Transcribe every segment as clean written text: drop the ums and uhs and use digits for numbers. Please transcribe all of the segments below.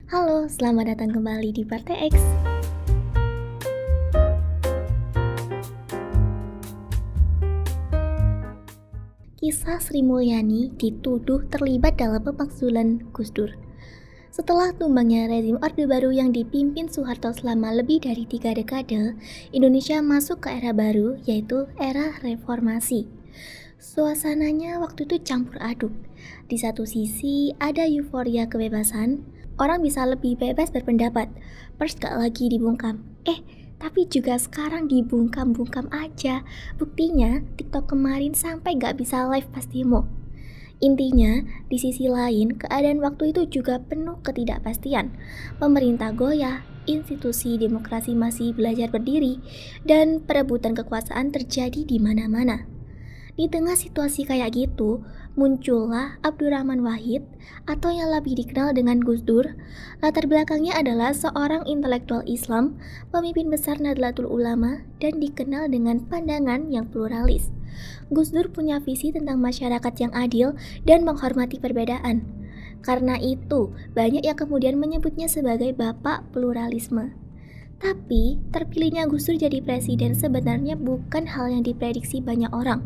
Halo, selamat datang kembali di Partai X. Kisah Sri Mulyani dituduh terlibat dalam pemakzulan Gus Dur. Setelah tumbangnya rezim Orde Baru yang dipimpin Soeharto selama lebih dari 3 dekade, Indonesia masuk ke era baru, yaitu era reformasi. Suasananya waktu itu campur aduk. Di satu sisi ada euforia kebebasan, orang bisa lebih bebas berpendapat, pers gak lagi dibungkam. Tapi juga sekarang dibungkam-bungkam aja. Buktinya TikTok kemarin sampai gak bisa live pas demo. Intinya, di sisi lain, keadaan waktu itu juga penuh ketidakpastian. Pemerintah goyah, institusi demokrasi masih belajar berdiri, dan perebutan kekuasaan terjadi di mana-mana. Di tengah situasi kayak gitu, muncullah Abdurrahman Wahid atau yang lebih dikenal dengan Gus Dur. Latar belakangnya adalah seorang intelektual Islam, pemimpin besar Nahdlatul Ulama, dan dikenal dengan pandangan yang pluralis. Gus Dur punya visi tentang masyarakat yang adil dan menghormati perbedaan. Karena itu, banyak yang kemudian menyebutnya sebagai Bapak Pluralisme. Tapi, terpilihnya Gus Dur jadi presiden sebenarnya bukan hal yang diprediksi banyak orang.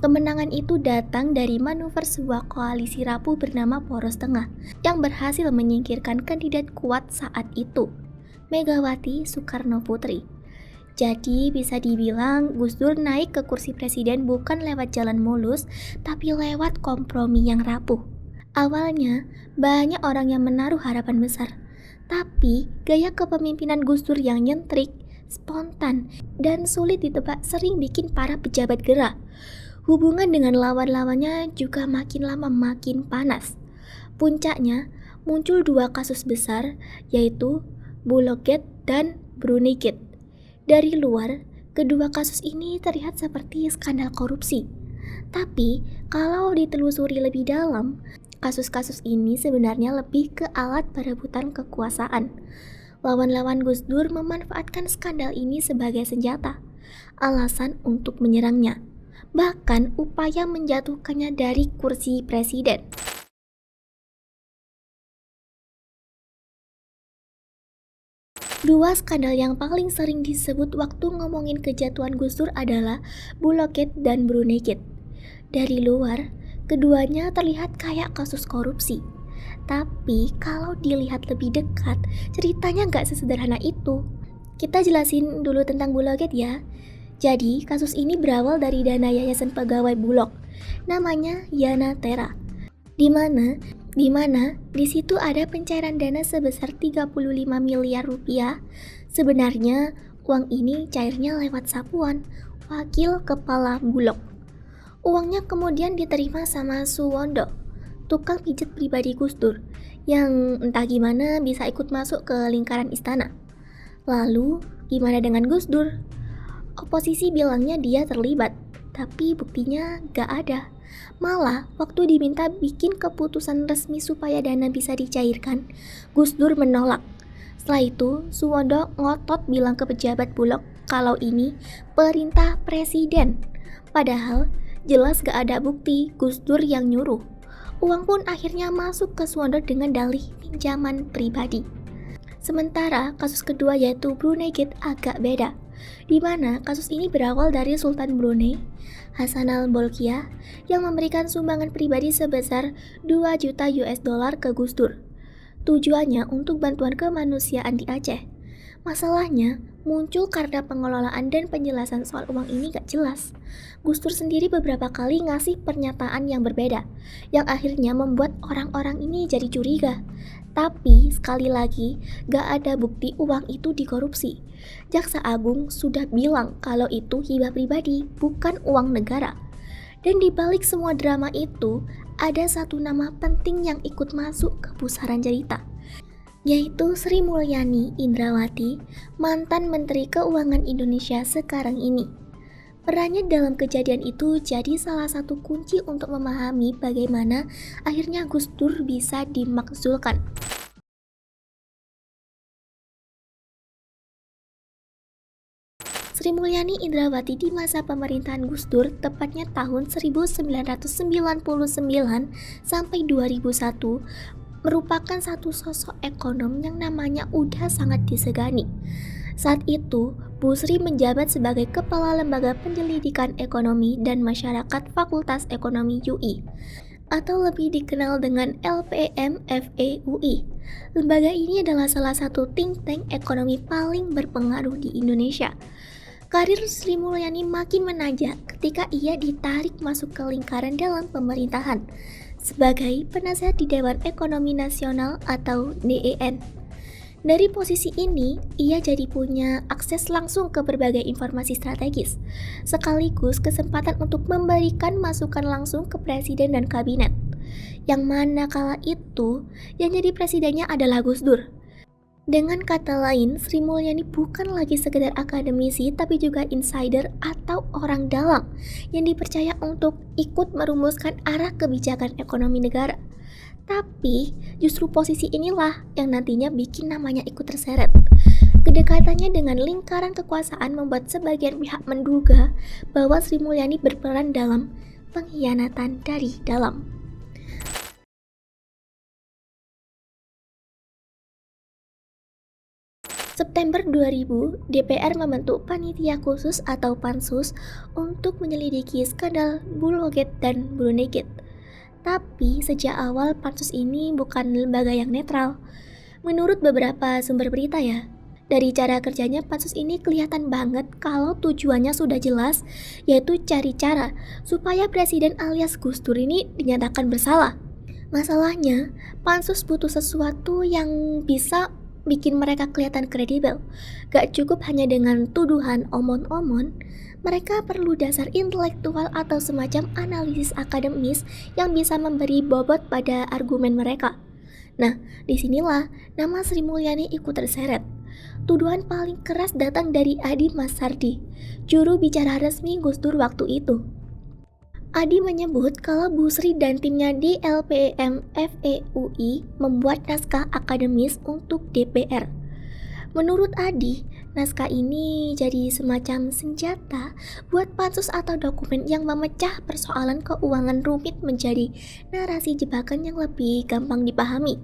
Kemenangan itu datang dari manuver sebuah koalisi rapuh bernama Poros Tengah yang berhasil menyingkirkan kandidat kuat saat itu, Megawati Soekarno Putri. Jadi bisa dibilang Gus Dur naik ke kursi presiden bukan lewat jalan mulus, tapi lewat kompromi yang rapuh. Awalnya, banyak orang yang menaruh harapan besar. Tapi, gaya kepemimpinan Gus Dur yang nyentrik, spontan, dan sulit ditebak sering bikin para pejabat gerah. Hubungan dengan lawan-lawannya juga makin lama makin panas. Puncaknya, muncul 2 kasus besar, yaitu Bulogate dan Brunei-Gate. Dari luar, kedua kasus ini terlihat seperti skandal korupsi. Tapi, kalau ditelusuri lebih dalam, kasus-kasus ini sebenarnya lebih ke alat perebutan kekuasaan. Lawan-lawan Gus Dur memanfaatkan skandal ini sebagai senjata, alasan untuk menyerangnya, bahkan upaya menjatuhkannya dari kursi presiden. Dua skandal yang paling sering disebut waktu ngomongin kejatuhan Gus Dur adalah Bulogate dan Brunei-Gate. Dari luar, keduanya terlihat kayak kasus korupsi. Tapi kalau dilihat lebih dekat, ceritanya nggak sesederhana itu. Kita jelasin dulu tentang Bulogate ya. Jadi, kasus ini berawal dari dana Yayasan Pegawai Bulog, namanya Yana Tera. Di mana di situ ada pencairan dana sebesar 35 miliar rupiah. Sebenarnya, uang ini cairnya lewat Sapuan, wakil kepala Bulog. Uangnya kemudian diterima sama Suwondo, tukang pijet pribadi Gus Dur, yang entah gimana bisa ikut masuk ke lingkaran istana. Lalu, gimana dengan Gus Dur? Oposisi bilangnya dia terlibat, tapi buktinya gak ada. Malah, waktu diminta bikin keputusan resmi supaya dana bisa dicairkan, Gus Dur menolak. Setelah itu, Suwondo ngotot bilang ke pejabat Bulog kalau ini perintah presiden. Padahal, jelas gak ada bukti Gus Dur yang nyuruh. Uang pun akhirnya masuk ke Suwondo dengan dalih pinjaman pribadi. Sementara kasus kedua yaitu Brunei-Gate agak beda, di mana kasus ini berawal dari Sultan Brunei, Hasan al-Bolkiah, yang memberikan sumbangan pribadi sebesar 2 juta US dollar ke Gus Dur. Tujuannya untuk bantuan kemanusiaan di Aceh. Masalahnya muncul karena pengelolaan dan penjelasan soal uang ini gak jelas. Gus Dur sendiri beberapa kali ngasih pernyataan yang berbeda, yang akhirnya membuat orang-orang ini jadi curiga. Tapi sekali lagi gak ada bukti uang itu dikorupsi. Jaksa Agung sudah bilang kalau itu hibah pribadi, bukan uang negara. Dan di balik semua drama itu, ada satu nama penting yang ikut masuk ke pusaran cerita, yaitu Sri Mulyani Indrawati, mantan Menteri Keuangan Indonesia sekarang ini. Perannya dalam kejadian itu jadi salah satu kunci untuk memahami bagaimana akhirnya Gus Dur bisa dimakzulkan. Sri Mulyani Indrawati di masa pemerintahan Gus Dur, tepatnya tahun 1999 sampai 2001, merupakan satu sosok ekonom yang namanya udah sangat disegani. Saat itu, Bu Sri menjabat sebagai Kepala Lembaga Penyelidikan Ekonomi dan Masyarakat Fakultas Ekonomi UI, atau lebih dikenal dengan LPM FEUI. Lembaga ini adalah salah satu think tank ekonomi paling berpengaruh di Indonesia. Karir Sri Mulyani makin menanjak ketika ia ditarik masuk ke lingkaran dalam pemerintahan sebagai penasihat di Dewan Ekonomi Nasional atau DEN. Dari posisi ini, ia jadi punya akses langsung ke berbagai informasi strategis, sekaligus kesempatan untuk memberikan masukan langsung ke presiden dan kabinet. Yang mana kala itu, yang jadi presidennya adalah Gus Dur. Dengan kata lain, Sri Mulyani bukan lagi sekedar akademisi tapi juga insider atau orang dalam yang dipercaya untuk ikut merumuskan arah kebijakan ekonomi negara. Tapi justru posisi inilah yang nantinya bikin namanya ikut terseret. Kedekatannya dengan lingkaran kekuasaan membuat sebagian pihak menduga bahwa Sri Mulyani berperan dalam pengkhianatan dari dalam. September 2000, DPR membentuk panitia khusus atau pansus untuk menyelidiki skandal Bluegate dan Brunegate. Tapi sejak awal pansus ini bukan lembaga yang netral. Menurut beberapa sumber berita ya, dari cara kerjanya pansus ini kelihatan banget kalau tujuannya sudah jelas, yaitu cari cara supaya presiden alias Gus Dur ini dinyatakan bersalah. Masalahnya, pansus butuh sesuatu yang bisa bikin mereka kelihatan kredibel. Gak cukup hanya dengan tuduhan omon-omon, mereka perlu dasar intelektual atau semacam analisis akademis yang bisa memberi bobot pada argumen mereka. Nah, disinilah nama Sri Mulyani ikut terseret. Tuduhan paling keras datang dari Adi Marsardi, juru bicara resmi Gus Dur waktu itu. Adi menyebut kalau Bu Sri dan timnya di LPM FEUI membuat naskah akademis untuk DPR. Menurut Adi, naskah ini jadi semacam senjata buat pansus atau dokumen yang memecah persoalan keuangan rumit menjadi narasi jebakan yang lebih gampang dipahami.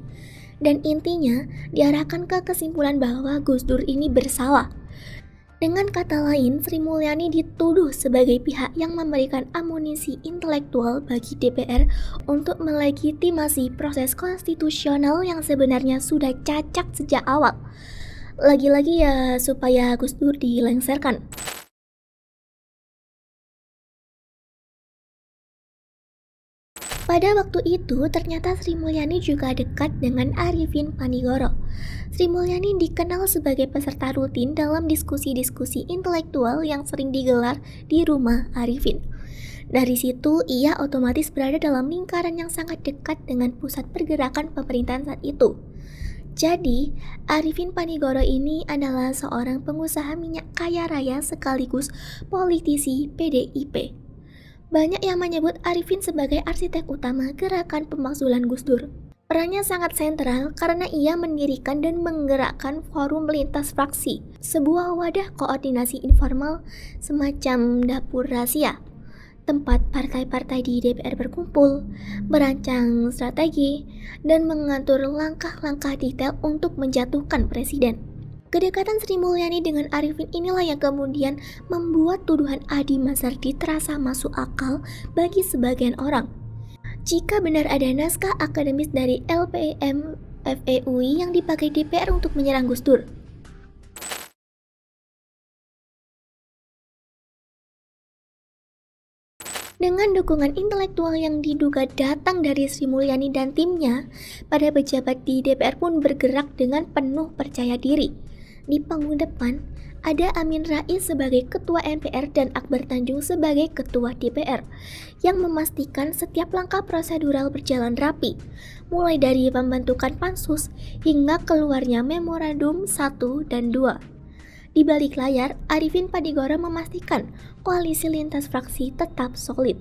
Dan intinya diarahkan ke kesimpulan bahwa Gus Dur ini bersalah. Dengan kata lain, Sri Mulyani dituduh sebagai pihak yang memberikan amunisi intelektual bagi DPR untuk melegitimasi proses konstitusional yang sebenarnya sudah cacat sejak awal. Lagi-lagi ya supaya Gus Dur dilengsarkan. Pada waktu itu, ternyata Sri Mulyani juga dekat dengan Arifin Panigoro. Sri Mulyani dikenal sebagai peserta rutin dalam diskusi-diskusi intelektual yang sering digelar di rumah Arifin. Dari situ, ia otomatis berada dalam lingkaran yang sangat dekat dengan pusat pergerakan pemerintahan saat itu. Jadi, Arifin Panigoro ini adalah seorang pengusaha minyak kaya raya sekaligus politisi PDIP. Banyak yang menyebut Arifin sebagai arsitek utama gerakan pemakzulan Gus Dur. Perannya sangat sentral karena ia mendirikan dan menggerakkan forum lintas fraksi, sebuah wadah koordinasi informal semacam dapur rahasia, tempat partai-partai di DPR berkumpul, merancang strategi, dan mengatur langkah-langkah detail untuk menjatuhkan presiden. Kedekatan Sri Mulyani dengan Arifin inilah yang kemudian membuat tuduhan Adi Marsardi terasa masuk akal bagi sebagian orang. Jika benar ada naskah akademis dari LPM FEUI yang dipakai DPR untuk menyerang Gus Dur. Dengan dukungan intelektual yang diduga datang dari Sri Mulyani dan timnya, para pejabat di DPR pun bergerak dengan penuh percaya diri. Di panggung depan, ada Amin Rais sebagai Ketua MPR dan Akbar Tanjung sebagai Ketua DPR, yang memastikan setiap langkah prosedural berjalan rapi, mulai dari pembentukan pansus hingga keluarnya memorandum 1 dan 2. Di balik layar, Arifin Panigoro memastikan koalisi lintas fraksi tetap solid.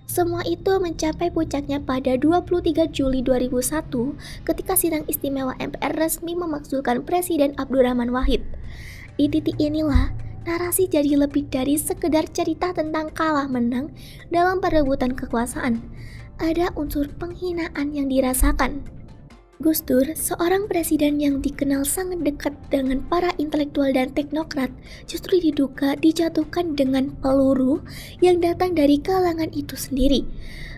Semua itu mencapai puncaknya pada 23 Juli 2001 ketika sidang istimewa MPR resmi memakzulkan Presiden Abdurrahman Wahid. Di titik inilah, narasi jadi lebih dari sekedar cerita tentang kalah menang dalam perebutan kekuasaan. Ada unsur penghinaan yang dirasakan. Gus Dur, seorang presiden yang dikenal sangat dekat dengan para intelektual dan teknokrat, justru diduga dijatuhkan dengan peluru yang datang dari kalangan itu sendiri.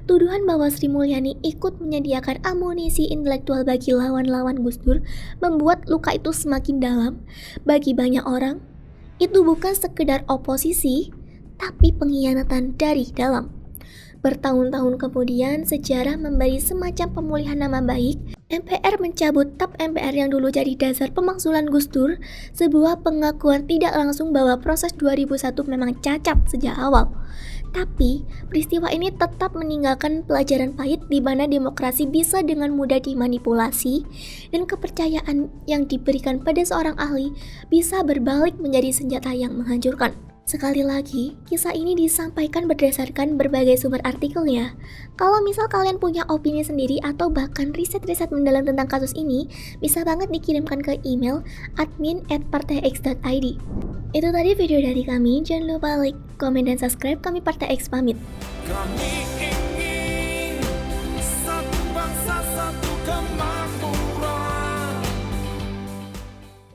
Tuduhan bahwa Sri Mulyani ikut menyediakan amunisi intelektual bagi lawan-lawan Gus Dur membuat luka itu semakin dalam. Bagi banyak orang, itu bukan sekedar oposisi, tapi pengkhianatan dari dalam. Bertahun-tahun kemudian, sejarah memberi semacam pemulihan nama baik. MPR mencabut TAP MPR yang dulu jadi dasar pemakzulan Gus Dur, sebuah pengakuan tidak langsung bahwa proses 2001 memang cacat sejak awal. Tapi, peristiwa ini tetap meninggalkan pelajaran pahit di mana demokrasi bisa dengan mudah dimanipulasi dan kepercayaan yang diberikan pada seorang ahli bisa berbalik menjadi senjata yang menghancurkan. Sekali lagi, kisah ini disampaikan berdasarkan berbagai sumber artikel ya. Kalau misal kalian punya opini sendiri atau bahkan riset-riset mendalam tentang kasus ini, bisa banget dikirimkan ke email admin@partaix.id. Itu tadi video dari kami, jangan lupa like, komen, dan subscribe. Kami Partai X pamit.